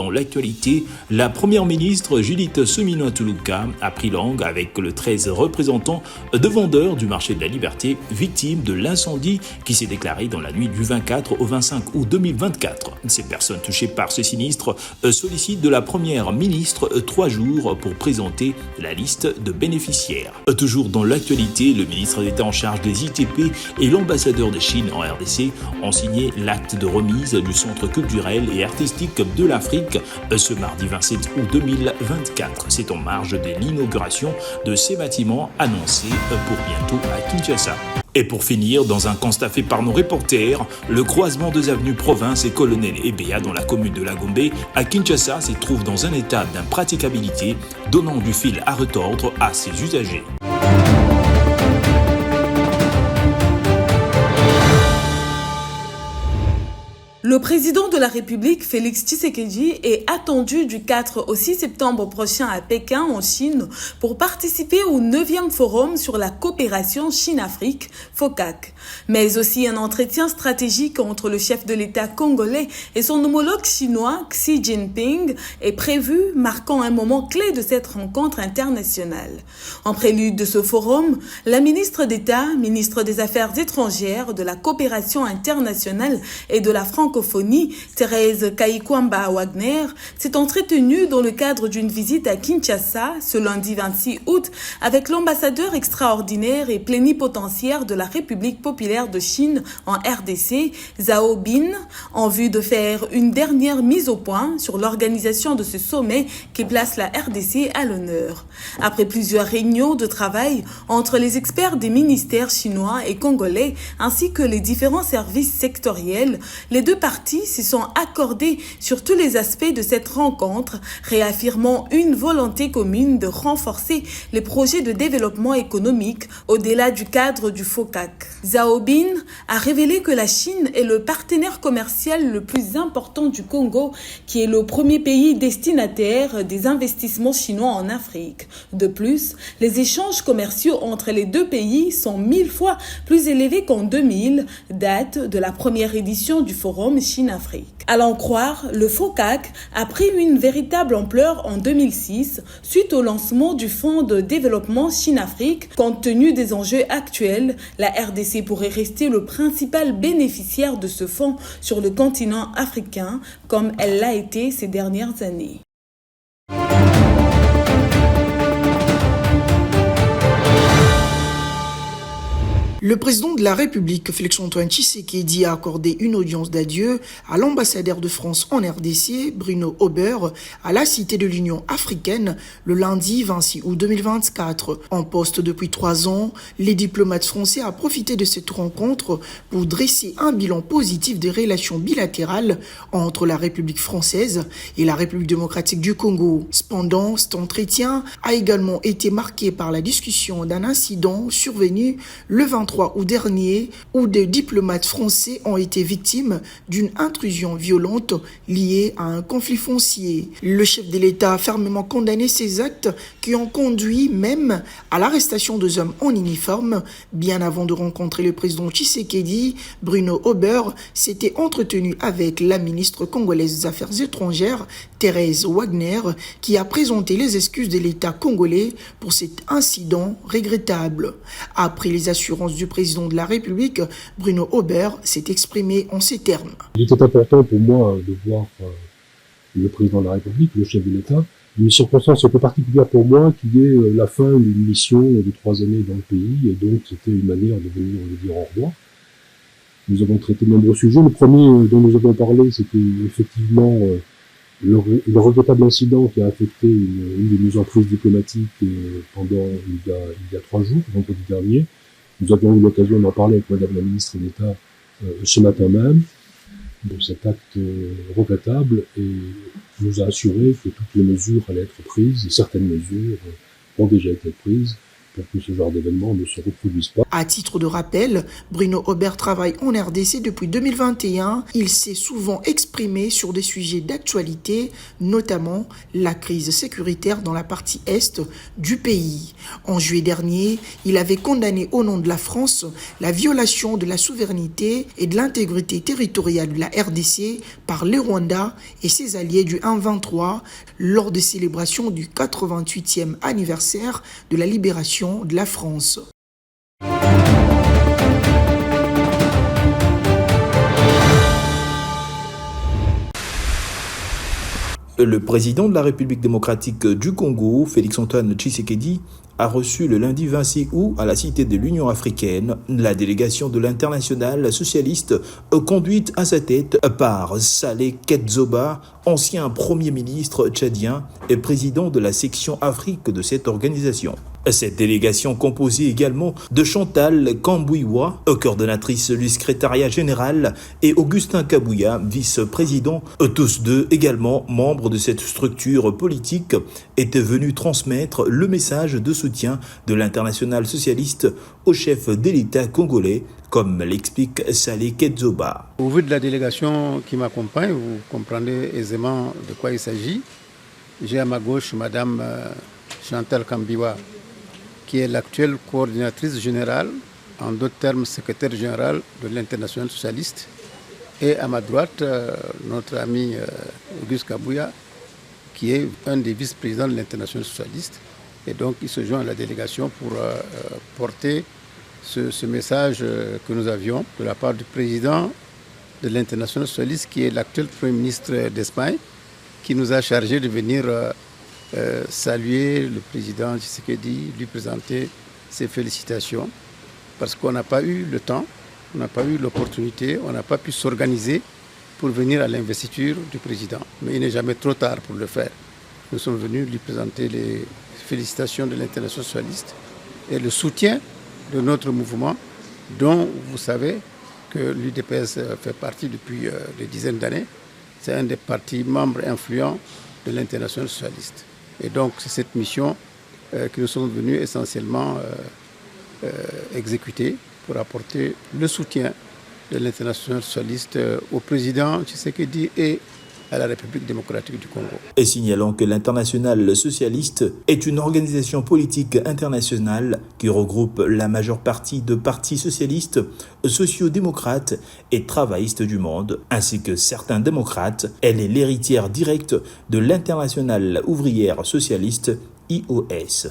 dans l'actualité, la première ministre Judith Suminwa-Tuluka a pris langue avec le 13 représentants de vendeurs du marché de la Liberté victimes de l'incendie qui s'est déclaré dans la nuit du 24 au 25 août 2024. Ces personnes touchées par ce sinistre sollicitent de la première ministre 3 jours pour présenter la liste de bénéficiaires. Toujours dans l'actualité, le ministre d'État en charge des ITP et l'ambassadeur de Chine en RDC ont signé l'acte de remise du centre culturel et artistique de l'Afrique ce mardi 27 août 2024. C'est en marge de l'inauguration de ces bâtiments annoncés pour bientôt à Kinshasa. Et pour finir, dans un constat fait par nos reporters, le croisement des avenues Province et Colonel Ebea dans la commune de Lagombe à Kinshasa se trouve dans un état d'impraticabilité, donnant du fil à retordre à ses usagers. Le président de la République, Félix Tshisekedi, est attendu du 4 au 6 septembre prochain à Pékin, en Chine, pour participer au 9e forum sur la coopération Chine-Afrique, FOCAC, mais aussi un entretien stratégique entre le chef de l'État congolais et son homologue chinois, Xi Jinping, est prévu, marquant un moment clé de cette rencontre internationale. En prélude de ce forum, la ministre d'État, ministre des Affaires étrangères, de la coopération internationale et de la francophonie, Thérèse Kayikwamba-Wagner, s'est entretenue dans le cadre d'une visite à Kinshasa ce lundi 26 août avec l'ambassadeur extraordinaire et plénipotentiaire de la République populaire de Chine en RDC, Zhao Bin, en vue de faire une dernière mise au point sur l'organisation de ce sommet qui place la RDC à l'honneur. Après plusieurs réunions de travail entre les experts des ministères chinois et congolais ainsi que les différents services sectoriels, les deux parties se sont accordées sur tous les aspects de cette rencontre, réaffirmant une volonté commune de renforcer les projets de développement économique au-delà du cadre du FOCAC. Zhao Bin a révélé que la Chine est le partenaire commercial le plus important du Congo, qui est le premier pays destinataire des investissements chinois en Afrique. De plus, les échanges commerciaux entre les deux pays sont 1000 fois plus élevés qu'en 2000, date de la première édition du Forum Chine-Afrique. À l'en croire, le FOCAC a pris une véritable ampleur en 2006 suite au lancement du Fonds de développement Chine-Afrique. Compte tenu des enjeux actuels, la RDC pourrait rester le principal bénéficiaire de ce fonds sur le continent africain, comme elle l'a été ces dernières années. Le président de la République, Félix-Antoine Tshisekedi, a accordé une audience d'adieu à l'ambassadeur de France en RDC, Bruno Auber, à la Cité de l'Union africaine le lundi 26 août 2024. En poste depuis 3 ans, les diplomates français ont profité de cette rencontre pour dresser un bilan positif des relations bilatérales entre la République française et la République démocratique du Congo. Cependant, cet entretien a également été marqué par la discussion d'un incident survenu le 23 août dernier où des diplomates français ont été victimes d'une intrusion violente liée à un conflit foncier. Le chef de l'État a fermement condamné ces actes qui ont conduit même à l'arrestation de hommes en uniforme. Bien avant de rencontrer le président Tshisekedi, Bruno Auber s'était entretenu avec la ministre congolaise des Affaires étrangères, Thérèse Wagner, qui a présenté les excuses de l'État congolais pour cet incident regrettable. Après les assurances du président de la République, Bruno Auber s'est exprimé en ces termes. Il était important pour moi de voir le président de la République, le chef de l'État, une circonstance un peu particulière pour moi qui est la fin d'une mission de 3 années dans le pays, et donc c'était une manière de venir lui dire au revoir. Nous avons traité de nombreux sujets. Le premier dont nous avons parlé, c'était effectivement le regrettable incident qui a affecté une de nos entreprises diplomatiques pendant il y a 3 jours, vendredi dernier. Nous avions eu l'occasion d'en parler avec Madame la ministre d'État ce matin même, de cet acte regrettable, et nous a assuré que toutes les mesures allaient être prises, et certaines mesures ont déjà été prises pour que ce genre d'événement ne se reproduise pas. À titre de rappel, Bruno Aubert travaille en RDC depuis 2021. Il s'est souvent exprimé sur des sujets d'actualité, notamment la crise sécuritaire dans la partie est du pays. En juillet dernier, il avait condamné au nom de la France la violation de la souveraineté et de l'intégrité territoriale de la RDC par le Rwanda et ses alliés du 1-23 lors des célébrations du 88e anniversaire de la libération de la France. Le président de la République démocratique du Congo, Félix-Antoine Tshisekedi, a reçu le lundi 26 août à la Cité de l'Union africaine la délégation de l'Internationale socialiste conduite à sa tête par Saleh Ketzoba, ancien Premier ministre tchadien et président de la section Afrique de cette organisation. Cette délégation composée également de Chantal Kambouiwa, coordonnatrice du secrétariat général, et Augustin Kabouya, vice-président, tous deux également membres de cette structure politique, étaient venus transmettre le message de soutien de l'Internationale socialiste au chef de l'État congolais, comme l'explique Saleh Ketzoba. Au vu de la délégation qui m'accompagne, vous comprendrez aisément de quoi il s'agit. J'ai à ma gauche Madame Chantal Kambouiwa, qui est l'actuelle coordinatrice générale, en d'autres termes secrétaire général de l'Internationale socialiste. Et à ma droite, notre ami Auguste Kabouya, qui est un des vice-présidents de l'Internationale socialiste. Et donc il se joint à la délégation pour porter ce message que nous avions de la part du président de l'Internationale socialiste, qui est l'actuel Premier ministre d'Espagne, qui nous a chargé de venir saluer le président Tshisekedi, lui présenter ses félicitations, parce qu'on n'a pas eu le temps, on n'a pas eu l'opportunité, on n'a pas pu s'organiser pour venir à l'investiture du président. Mais il n'est jamais trop tard pour le faire. Nous sommes venus lui présenter les félicitations de l'Internationale socialiste et le soutien de notre mouvement, dont vous savez que l'UDPS fait partie depuis des dizaines d'années. C'est un des partis membres influents de l'Internationale socialiste. Et donc c'est cette mission que nous sommes venus essentiellement exécuter pour apporter le soutien de l'Internationale socialiste au président Tshisekedi et à la République démocratique du Congo. Et signalant que l'Internationale socialiste est une organisation politique internationale qui regroupe la majeure partie de partis socialistes, sociaux-démocrates et travaillistes du monde, ainsi que certains démocrates. Elle est l'héritière directe de l'Internationale ouvrière socialiste, IOS.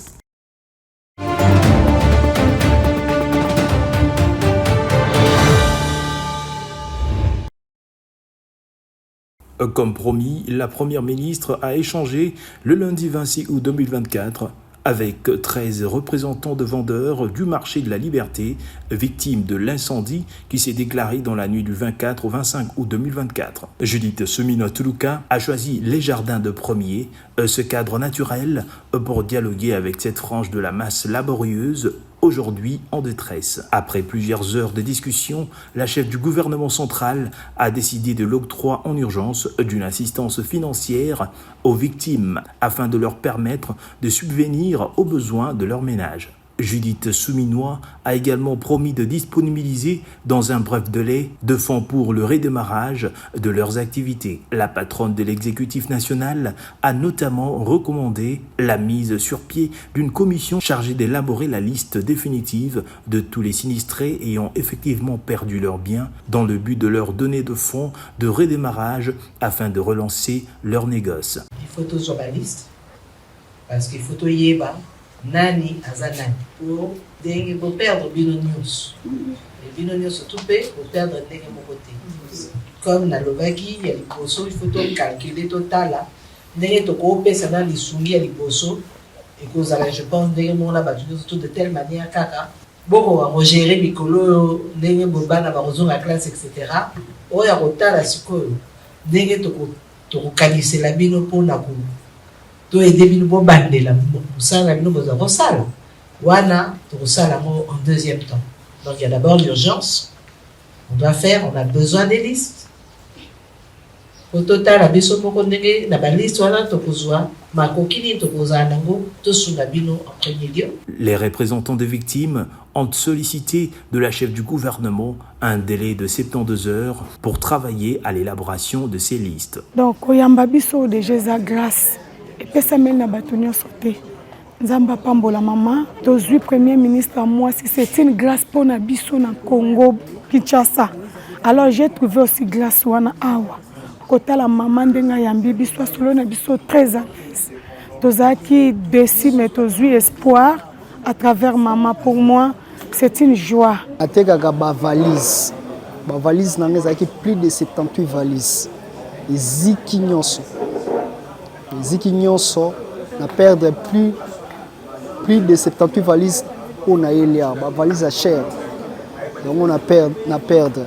Comme promis, la Première ministre a échangé le lundi 26 août 2024 avec 13 représentants de vendeurs du marché de la Liberté, victimes de l'incendie qui s'est déclaré dans la nuit du 24 au 25 août 2024. Judith Suminwa-Tuluka a choisi les jardins de Premier, ce cadre naturel, pour dialoguer avec cette frange de la masse laborieuse, aujourd'hui en détresse. Après plusieurs heures de discussion, la chef du gouvernement central a décidé de l'octroi en urgence d'une assistance financière aux victimes afin de leur permettre de subvenir aux besoins de leur ménage. Judith Suminwa a également promis de disponibiliser dans un bref délai de fonds pour le redémarrage de leurs activités. La patronne de l'exécutif national a notamment recommandé la mise sur pied d'une commission chargée d'élaborer la liste définitive de tous les sinistrés ayant effectivement perdu leurs biens dans le but de leur donner de fonds de redémarrage afin de relancer leurs négoces. Il faut tous sur la liste parce qu'il faut tout y aller. Nani azanani pour dengue pour perdre bino news et bino news tout pour perdre dengue mon côté comme na lobaki ya liposo il faut tout calculer total là dengue to ko pesa na lisungi ya liposo et que ça je pense dengue mon la battu tout de telle manière kaka boko va gérer mikolo dengue bobana ba kozonga classe etc. oya kotala sikoyo dengue to ko kalise la bino pona ko to aider bino bo bandela musala bino boza kosala wana to kosala mo en deuxième temps. Donc il y a d'abord l'urgence. On a besoin des listes. Au total, abiso moko ndenge na baliste wana tokozwa makokini tokozala nango tosunga bino en premier lieu. Les représentants des victimes ont sollicité de la chef du gouvernement un délai de 72 heures pour travailler à l'élaboration de ces listes. Donc, oyamba biso de Jésus grâce et pesamel na batonyo sauté. Nzamba pambola maman, tozui premier ministre à moi si c'est une grâce pour na biso na Congo Kinshasa. Alors j'ai trouvé aussi grâce wana awa. Kota la maman ndenga yambi biso solo na biso très à l'aise. Tozaki déci mais tozui espoir à travers maman. Pour moi, c'est une joie. Ateka ba valise. Ba valise nanga zaki plus de 78 valises. Ziki nyonso. Ziki nyonso na perdre plus de 78 valises on a elia, ba valise à cher. Donc on a perdre.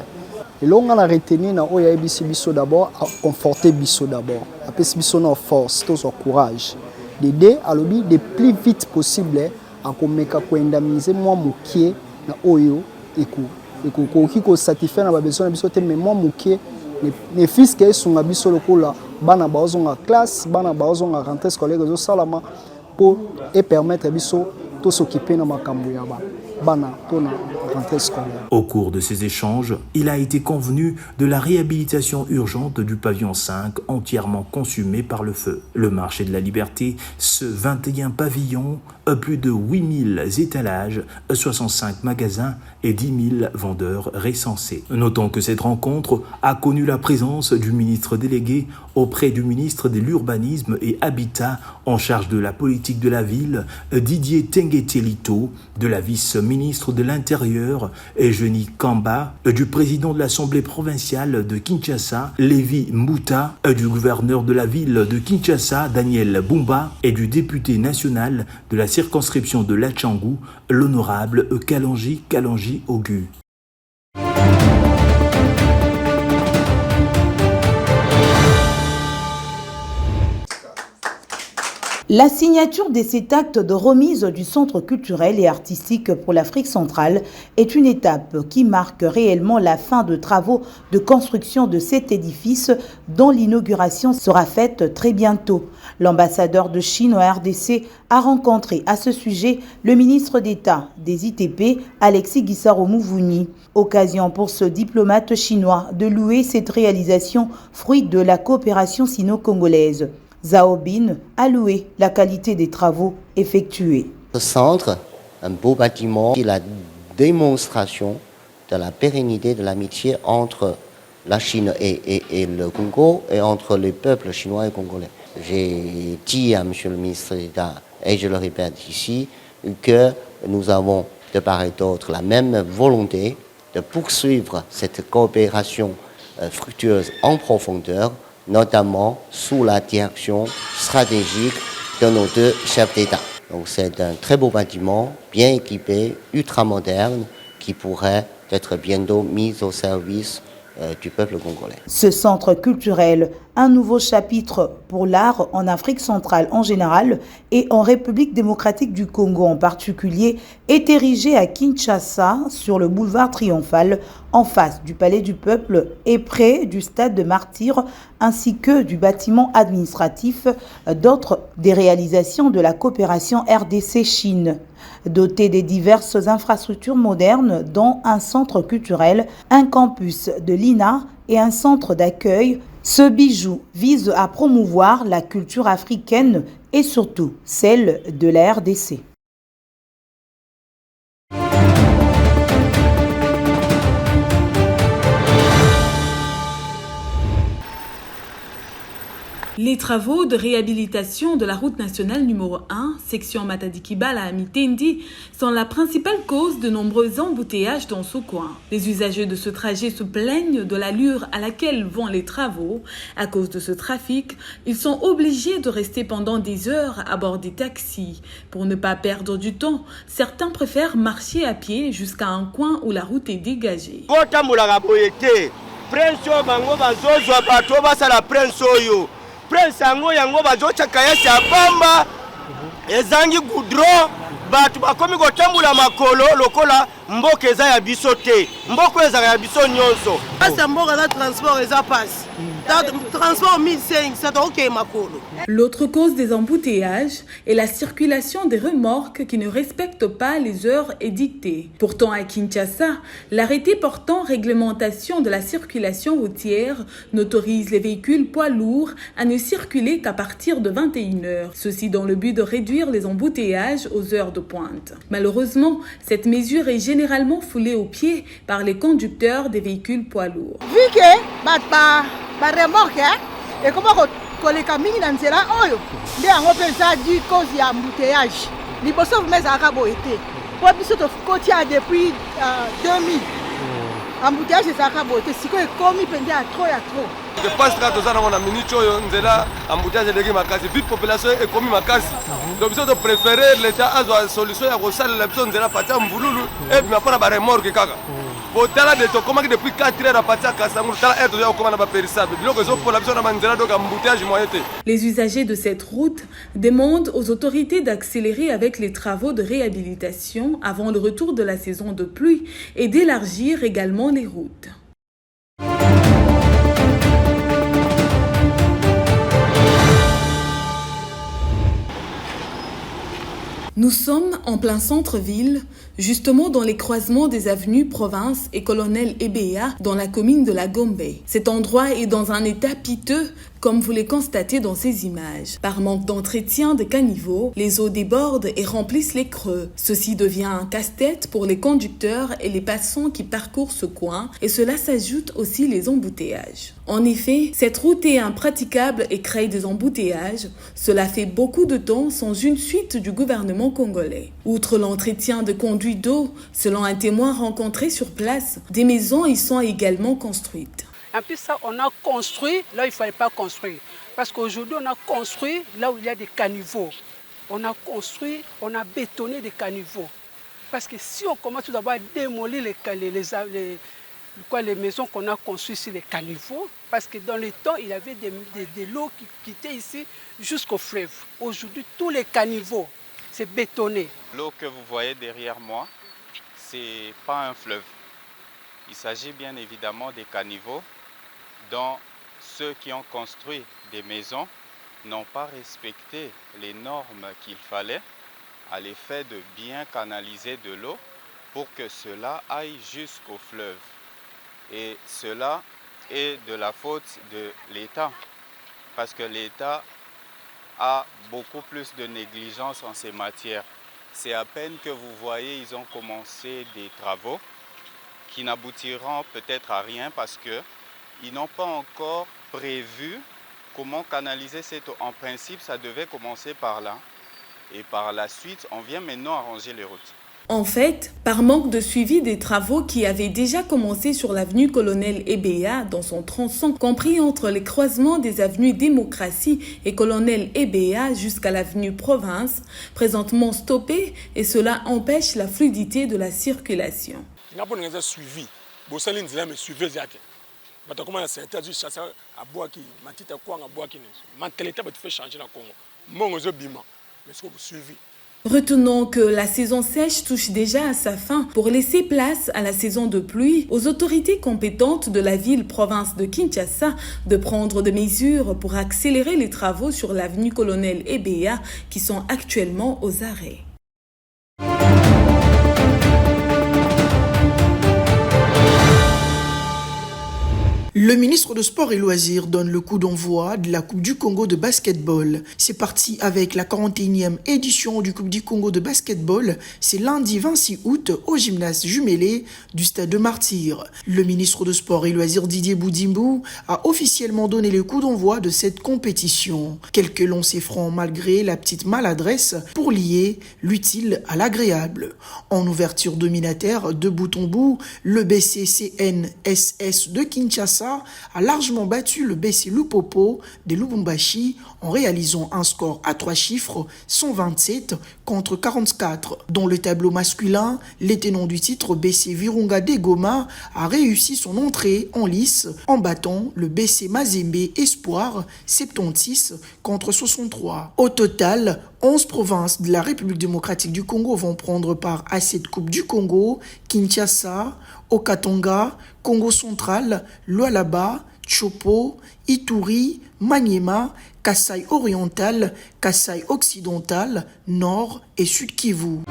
Et là, on a retenu na oya biso d'abord, à conforter biso d'abord. Après biso na force, tout son courage. D'aider à l'objet le plus vite possible à komeka ko indemniser moi mokie na oyo eko ko satisfaire na ba besoin biso te mais moi mokie les fils qui sont biso lokola bana bazonga classe, bana bazonga rentrée scolaire zo salama pour et permettre biso to s'occuper na makambo ya bana pour na rentrée scolaire. Au cours de ces échanges, il a été convenu de la réhabilitation urgente du pavillon 5 entièrement consumé par le feu. Le marché de la Liberté, ce 21 pavillons, plus de 8000 étalages, 65 magasins et 10 000 vendeurs recensés. Notons que cette rencontre a connu la présence du ministre délégué auprès du ministre de l'Urbanisme et Habitat en charge de la politique de la ville, Didier Tengetelito, de la vice-ministre de l'Intérieur, Eugénie Kamba, du président de l'Assemblée provinciale de Kinshasa, Lévi Mouta, du gouverneur de la ville de Kinshasa, Daniel Bumba, et du député national de la circonscription de Latchangou, l'honorable Kalanji Ogu. La signature de cet acte de remise du Centre culturel et artistique pour l'Afrique centrale est une étape qui marque réellement la fin de travaux de construction de cet édifice dont l'inauguration sera faite très bientôt. L'ambassadeur de Chine au RDC a rencontré à ce sujet le ministre d'État des ITP, Alexis Guissaro-Mouvouni. Occasion pour ce diplomate chinois de louer cette réalisation, fruit de la coopération sino-congolaise. Zhao Bin a loué la qualité des travaux effectués. Ce centre, un beau bâtiment, est la démonstration de la pérennité de l'amitié entre la Chine et le Congo et entre les peuples chinois et congolais. J'ai dit à M. le ministre d'État, et je le répète ici, que nous avons de part et d'autre la même volonté de poursuivre cette coopération fructueuse en profondeur, notamment sous la direction stratégique de nos deux chefs d'État. Donc c'est un très beau bâtiment, bien équipé, ultra-moderne, qui pourrait être bientôt mis au service du peuple congolais. Ce centre culturel, un nouveau chapitre pour l'art en Afrique centrale en général et en République démocratique du Congo en particulier, est érigé à Kinshasa sur le boulevard Triomphal en face du Palais du Peuple et près du stade de Martyrs ainsi que du bâtiment administratif, d'autres des réalisations de la coopération RDC-Chine. Doté des diverses infrastructures modernes dont un centre culturel, un campus de l'INA et un centre d'accueil, ce bijou vise à promouvoir la culture africaine et surtout celle de la RDC. Les travaux de réhabilitation de la route nationale numéro 1, section Matadi-Kibala à Mitendi, sont la principale cause de nombreux embouteillages dans ce coin. Les usagers de ce trajet se plaignent de l'allure à laquelle vont les travaux. À cause de ce trafic, ils sont obligés de rester pendant des heures à bord des taxis. Pour ne pas perdre du temps, certains préfèrent marcher à pied jusqu'à un coin où la route est dégagée. Prince yango yango bazocha kayasi abamba ezangi goudron batu bakomi kotambula makolo lokola mboka eza ya biso te mboko eza ya biso nyonso pasi ya mboka za transport eza pasi transport 1500 ok makolo. L'autre cause des embouteillages est la circulation des remorques qui ne respectent pas les heures édictées. Pourtant, à Kinshasa, l'arrêté portant réglementation de la circulation routière n'autorise les véhicules poids lourds à ne circuler qu'à partir de 21h. Ceci dans le but de réduire les embouteillages aux heures de pointe. Malheureusement, cette mesure est généralement foulée aux pieds par les conducteurs des véhicules poids lourds. Vu que remorque et comment koleka mingi na nzela oyo nde yango pensa du cause ya embouteillage liboso vumeza akabo été po biso to kotia depuis 2000 embouteillage ezaka boye te sikoyo ekomi mpenza ya trop. Je pense que toza nango na minute oyo nzela embouteillage eleki makasi vite population ekomi makasi donc biso to préférer l'état azwa solution ya kosalela biso nzela patia mvululu ebima mpona baremorke kaka botala de tokomaki depuis 4 heures apatia kasangulu tala aire toza kokoma na bapérissable biloko ezopola biso na banzela donc embouteillage moyen te. Les usagers de cette route demandent aux autorités d'accélérer avec les travaux de réhabilitation avant le retour de la saison de pluie et d'élargir également les routes. Nous sommes en plein centre-ville, justement dans les croisements des avenues Province et Colonel Ebea dans la commune de la Gombe. Cet endroit est dans un état piteux, comme vous les constatez dans ces images. Par manque d'entretien de caniveaux, les eaux débordent et remplissent les creux. Ceci devient un casse-tête pour les conducteurs et les passants qui parcourent ce coin, et cela s'ajoute aussi les embouteillages. En effet, cette route est impraticable et crée des embouteillages. Cela fait beaucoup de temps sans une suite du gouvernement congolais. Outre l'entretien de conduits d'eau, selon un témoin rencontré sur place, des maisons y sont également construites. En plus, ça, on a construit là où il ne fallait pas construire. Parce qu'aujourd'hui, on a construit là où il y a des caniveaux. On a construit, on a bétonné des caniveaux. Parce que si on commence tout d'abord à démolir les maisons qu'on a construites sur les caniveaux, parce que dans le temps, il y avait des lots qui quittaient ici jusqu'au fleuve. Aujourd'hui, tous les caniveaux, c'est bétonné. L'eau que vous voyez derrière moi, ce n'est pas un fleuve. Il s'agit bien évidemment des caniveaux dont ceux qui ont construit des maisons n'ont pas respecté les normes qu'il fallait à l'effet de bien canaliser de l'eau pour que cela aille jusqu'au fleuve. Et cela est de la faute de l'État, parce que l'État a beaucoup plus de négligence en ces matières. C'est à peine que vous voyez, ils ont commencé des travaux qui n'aboutiront peut-être à rien parce qu'ils n'ont pas encore prévu comment canaliser cette eau. En principe, ça devait commencer par là. Et par la suite, on vient maintenant arranger les routes. En fait, par manque de suivi des travaux qui avaient déjà commencé sur l'avenue Colonel Ebea dans son tronçon, compris entre les croisements des avenues Démocratie et Colonel Ebea jusqu'à l'avenue Province, présentement stoppés, et cela empêche la fluidité de la circulation. Retenons que la saison sèche touche déjà à sa fin. Pour laisser place à la saison de pluie, aux autorités compétentes de la ville-province de Kinshasa de prendre des mesures pour accélérer les travaux sur l'avenue Colonel Ebea qui sont actuellement aux arrêts. Le ministre de Sport et Loisirs donne le coup d'envoi de la Coupe du Congo de basketball. C'est parti avec la 41e édition du Coupe du Congo de basketball. C'est lundi 26 août au gymnase jumelé du Stade de Martyrs. Le ministre de Sport et Loisirs Didier Boudimbu a officiellement donné le coup d'envoi de cette compétition. Quelques lancers francs malgré la petite maladresse pour lier l'utile à l'agréable. En ouverture dominateur de bout en bout, le BCCNSS de Kinshasa a largement battu le BC Lupopo de Lubumbashi en réalisant un score à 3 chiffres, 127 contre 44. Dans le tableau masculin, les tenants du titre BC Virunga de Goma a réussi son entrée en lice en battant le BC Mazembe Espoir 76 contre 63. Au total, 11 provinces de la République démocratique du Congo vont prendre part à cette Coupe du Congo: Kinshasa, Okatonga, Congo central, Lualaba, Chopo, Ituri, Maniema, Kasaï oriental, Kasaï occidental, Nord et Sud Kivu.